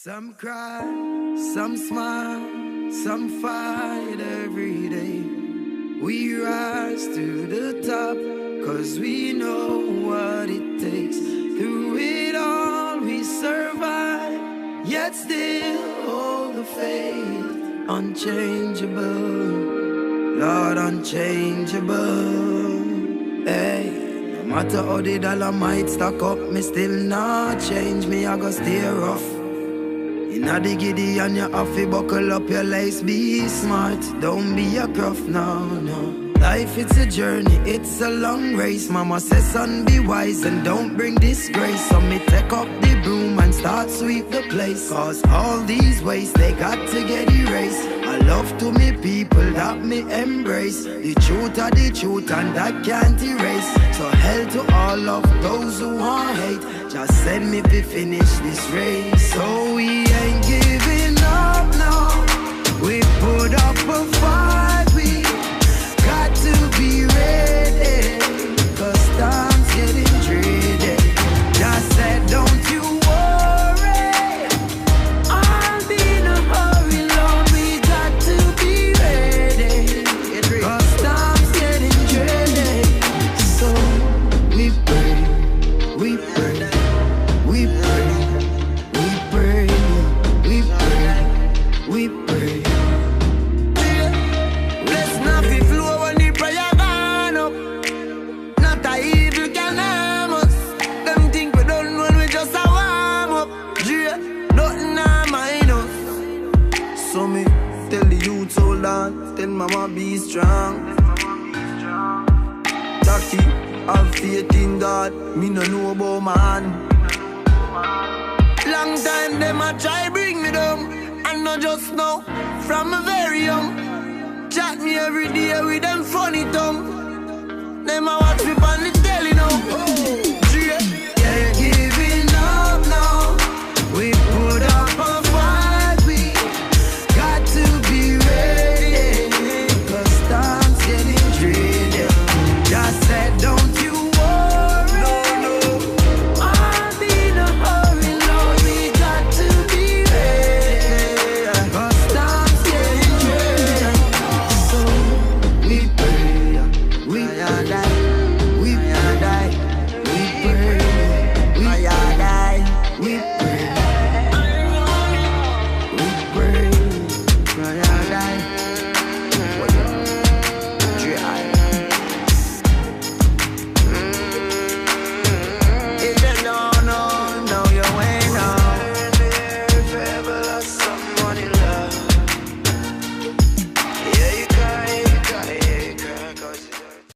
Some cry, some smile, some fight every day. We rise to the top, cause we know what it takes. Through it all we survive, yet still hold the faith. Unchangeable, Lord, unchangeable. Hey, no matter how the dollar might stack up, me still not change. Me, I go stay rough. Inna the giddy and you have to buckle up your lace. Be smart, don't be a gruff, no, no. Life, it's a journey, it's a long race. Mama says, son, be wise and don't bring disgrace. So me take up the broom and start sweep the place. Cause all these ways, they got to get erased. I love to me people that me embrace. The truth are the truth and that can't erase. So hell to all of those who want hate. Just send me to finish this race. So we ain't giving up, no. We put up a fight, we got to be ready, cause time's getting dreary. Just said, don't you worry, I'll be in a hurry, Lord. We got to be ready, cause time's getting dreary. So we pray, we pray, we pray, we pray, we pray, we pray. So me tell the youth hold on, tell mama be strong. Jackie, have faith in God, me no know about man. Long time them a try bring me down, and not just now, from a very young. Chat me every day with them funny tongue. Them a watch me on the telly now.